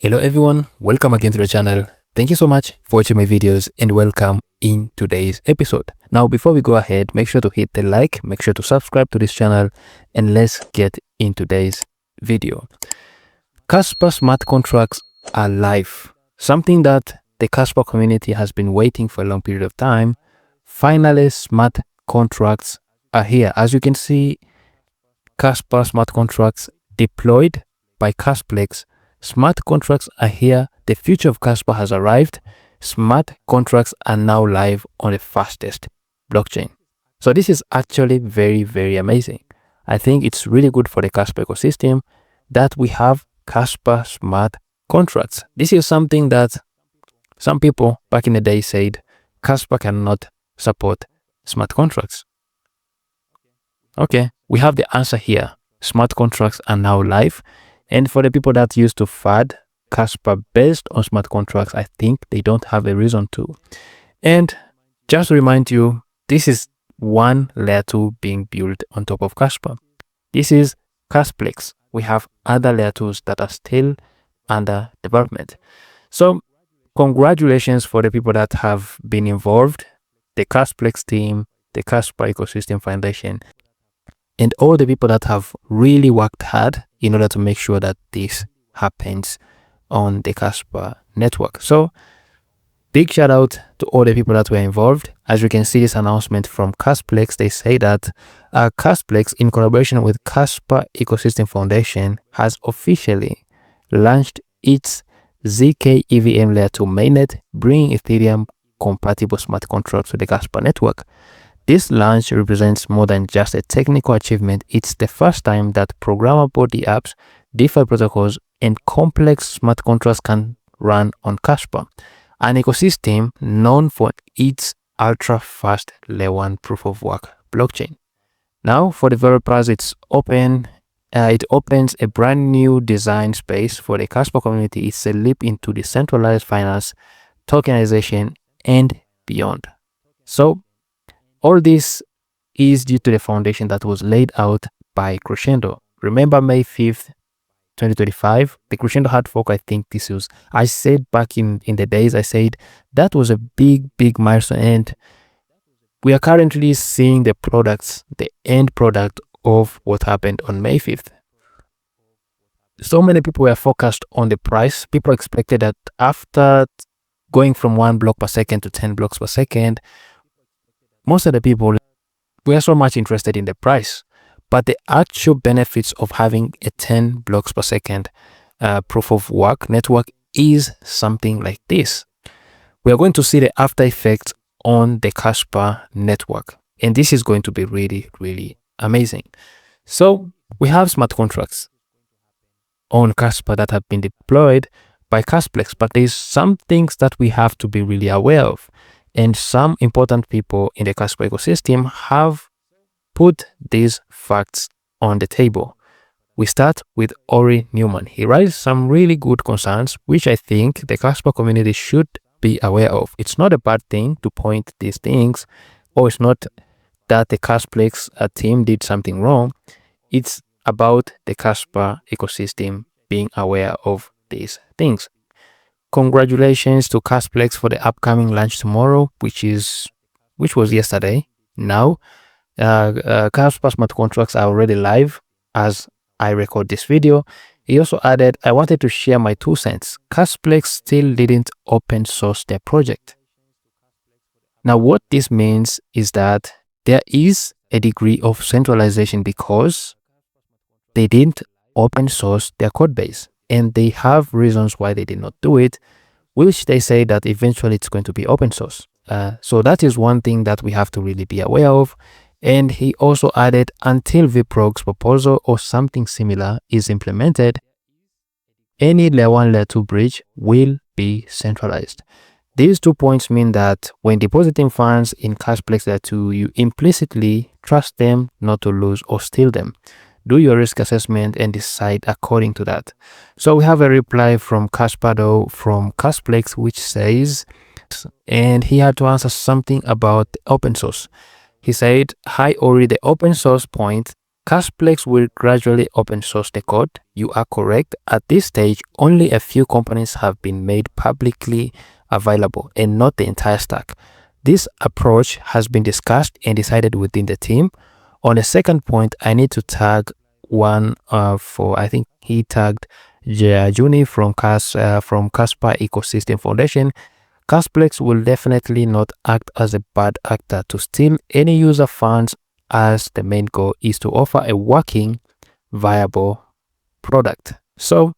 Hello everyone, welcome again to the channel. Thank you so much for watching my videos and welcome in today's episode. Now before we go ahead, make sure to hit the like, make sure to subscribe to this channel, and let's get in today's video. Kaspa Smart Contracts are live, something that the Kaspa community has been waiting for a long period of time. Finally, smart contracts are here. As you can see, Kaspa Smart Contracts deployed by Kasplex. Smart contracts are here. The future of Kaspa has arrived. Smart contracts are now live on the fastest blockchain. So this is actually very, very amazing. I think it's really good for the Kaspa ecosystem that we have Kaspa Smart Contracts. This is something that some people back in the day said Kaspa cannot support smart contracts. Okay, we have the answer here. Smart contracts are now live. And for the people that used to FUD Kaspa based on smart contracts, I think they don't have a reason to. And just to remind you, this is one layer 2 being built on top of Kaspa. This is Kasplex. We have other layer 2s that are still under development. So congratulations for the people that have been involved, the Kasplex team, the Kaspa Ecosystem Foundation, and all the people that have really worked hard in order to make sure that this happens on the Kaspa network. So big shout out to all the people that were involved. As you can see, this announcement from Kasplex, they say that Kasplex, in collaboration with Kaspa Ecosystem Foundation, has officially launched its zkEVM layer 2 mainnet, bringing Ethereum compatible smart contracts to the Kaspa network. This launch represents more than just a technical achievement. It's the first time that programmable DApps, DeFi protocols, and complex smart contracts can run on Kaspa, an ecosystem known for its ultra-fast layer 1 proof-of-work blockchain. Now, for developers, it opens a brand new design space for the Kaspa community. It's a leap into decentralized finance, tokenization, and beyond. So all this is due to the foundation that was laid out by Crescendo. Remember May 5th, 2025, the Crescendo hard fork, I think this was, I said back in the days, I said that was a big milestone, and we are currently seeing the products, the end product of what happened on May 5th. So many people were focused on the price. People expected that after going from 1 block per second to 10 blocks per second, most of the people were so much interested in the price, but the actual benefits of having a 10 blocks per second proof of work network is something like this. We are going to see the after effects on the Kaspa network, and this is going to be really amazing. So we have smart contracts on Kaspa that have been deployed by Kasplex, but there's some things that we have to be really aware of. And some important people in the Kaspa ecosystem have put these facts on the table. We start with Ori Newman. He raised some really good concerns, which I think the Kaspa community should be aware of. It's not a bad thing to point these things, or it's not that the Kasplex team did something wrong. It's about the Kaspa ecosystem being aware of these things. Congratulations to Kasplex for the upcoming launch tomorrow, which was yesterday. Now, Kaspa Smart Contracts are already live as I record this video. He also added, I wanted to share my 2 cents. Kasplex still didn't open source their project. Now, what this means is that there is a degree of centralization because they didn't open source their code base. And they have reasons why they did not do it, which they say that eventually it's going to be open source. So that is one thing that we have to really be aware of. And he also added, until VPROG's proposal or something similar is implemented, any layer 1, layer 2 bridge will be centralized. These 2 points mean that when depositing funds in Kasplex layer 2, you implicitly trust them not to lose or steal them. Do your risk assessment and decide according to that. So we have a reply from Kaspado from Kasplex, which says, and he had to answer something about open source. He said, hi Ori, the open source point Kasplex will gradually open source the code. You are correct. At this stage, only a few components have been made publicly available and not the entire stack. This approach has been discussed and decided within the team. On the second point, I need to tag one for, I think he tagged Juni from Kaspa Ecosystem Foundation. Kasplex will definitely not act as a bad actor to steal any user funds, as the main goal is to offer a working, viable product. So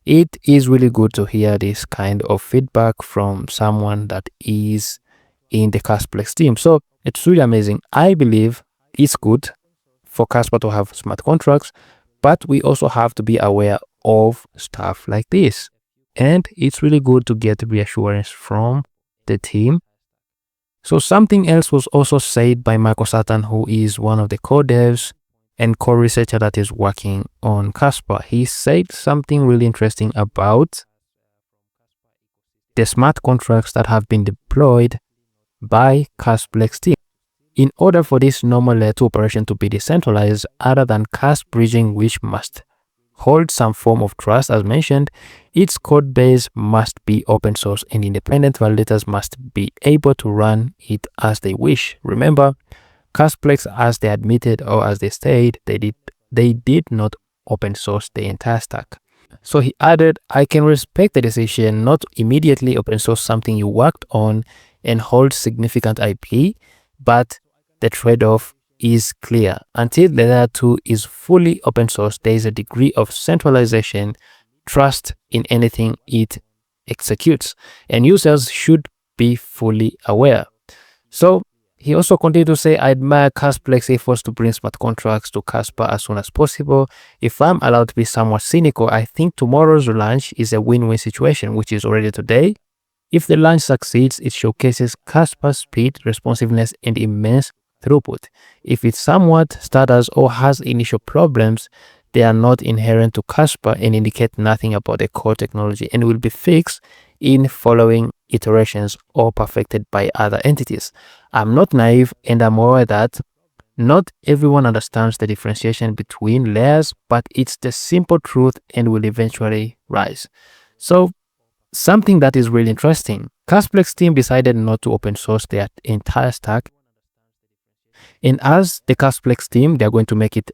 it is really good to hear this kind of feedback from someone that is in the Kasplex team. So it's really amazing. I believe it's good for Kaspa to have smart contracts, but we also have to be aware of stuff like this. And it's really good to get reassurance from the team. So something else was also said by Michael Satan, who is one of the co-devs and co-researcher that is working on Kaspa. He said something really interesting about the smart contracts that have been deployed by Kasplex team. In order for this normal layer 2 operation to be decentralized, other than Kasp bridging, which must hold some form of trust as mentioned, its code base must be open source and independent validators must be able to run it as they wish. Remember, Kasplex, as they admitted or as they said, they did not open source the entire stack. So he added, I can respect the decision not to immediately open source something you worked on and hold significant IP, but the trade-off is clear. Until the layer 2 is fully open source, there is a degree of centralization, trust in anything it executes, and users should be fully aware. So he also continued to say, I admire Kasplex efforts to bring smart contracts to Kaspa as soon as possible. If I'm allowed to be somewhat cynical, I think tomorrow's launch is a win-win situation, which is already today. If the launch succeeds, it showcases Kaspa's speed, responsiveness, and immense throughput. If it somewhat stutters or has initial problems, they are not inherent to Kaspa and indicate nothing about the core technology and will be fixed in following iterations or perfected by other entities. I'm not naive and I'm aware that not everyone understands the differentiation between layers, but it's the simple truth and will eventually rise. So something that is really interesting, Kasplex team decided not to open source their entire stack. And as the Kasplex team, they're going to make it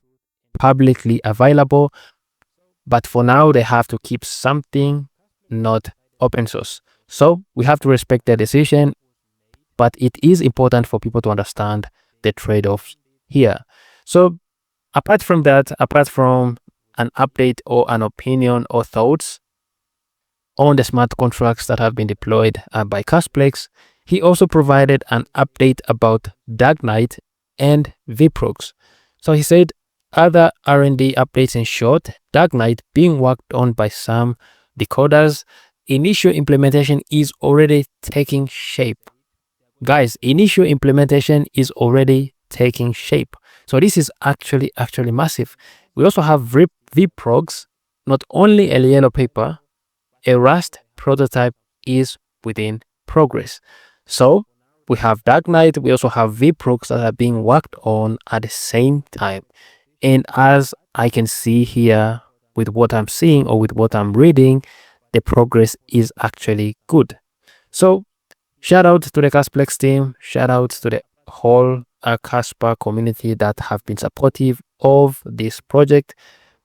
publicly available. But for now, they have to keep something not open source. So we have to respect their decision. But it is important for people to understand the trade-offs here. So apart from that, apart from an update or an opinion or thoughts on the smart contracts that have been deployed by Kasplex, he also provided an update about Dark Knight and vprogs. So he said, other R&D updates in short, Dark Knight being worked on by some decoders, initial implementation is already taking shape. Guys, initial implementation is already taking shape. So this is actually massive. We also have vprogs, not only a yellow paper, a Rust prototype is within progress. So we have Dark Knight, we also have vprogs that are being worked on at the same time. And as I can see here with what I'm seeing or with what I'm reading, the progress is actually good. So shout out to the Kasplex team, shout out to the whole Kaspa community that have been supportive of this project.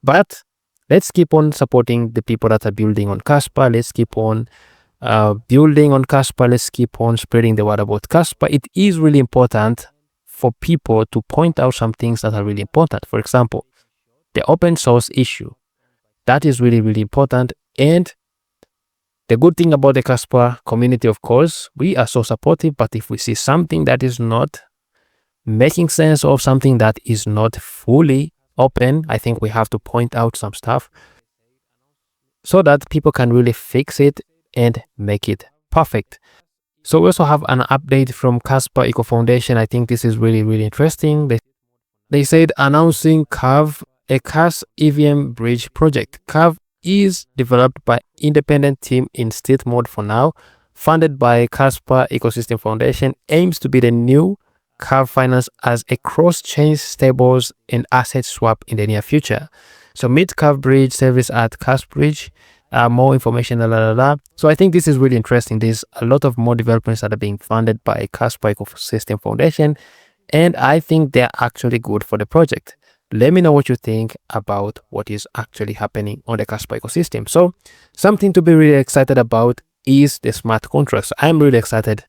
But let's keep on supporting the people that are building on Kaspa. Let's keep on building on Kaspa. Let's keep on spreading the word about Kaspa. It is really important for people to point out some things that are really important. For example, the open source issue. That is really, really important. And the good thing about the Kaspa community, of course, we are so supportive, but if we see something that is not making sense or something that is not fully open, I think we have to point out some stuff so that people can really fix it and make it perfect. So we also have an update from Kaspa Eco Foundation. I think this is really, really interesting. They said announcing KEVM, a zkEVM bridge project. KEVM is developed by independent team in state mode for now, funded by Kaspa Ecosystem Foundation, aims to be the new Curve Finance as a cross-chain stables and asset swap in the near future. So meet Curve Bridge service at Kaspbridge. More information, So I think this is really interesting. There's a lot of more developments that are being funded by Kaspa Ecosystem Foundation, and I think they're actually good for the project. Let me know what you think about what is actually happening on the Kaspa ecosystem. So something to be really excited about is the smart contracts. I'm really excited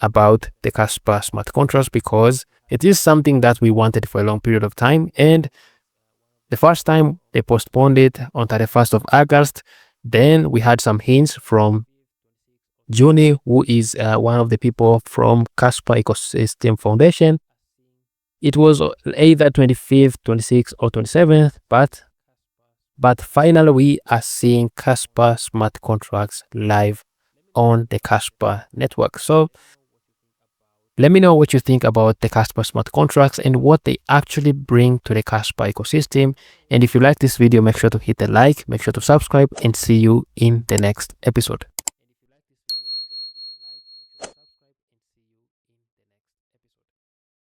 about the Kaspa smart contracts because it is something that we wanted for a long period of time, and the first time they postponed it on 31st of August. Then we had some hints from Juni, who is one of the people from Kaspa Ecosystem Foundation. It was either 25th, 26th, or 27th, but finally we are seeing Kaspa smart contracts live on the Kaspa network. So let me know what you think about the Kaspa smart contracts and what they actually bring to the Kaspa ecosystem. And if you like this video, make sure to hit the like, make sure to subscribe, and see you in the next episode.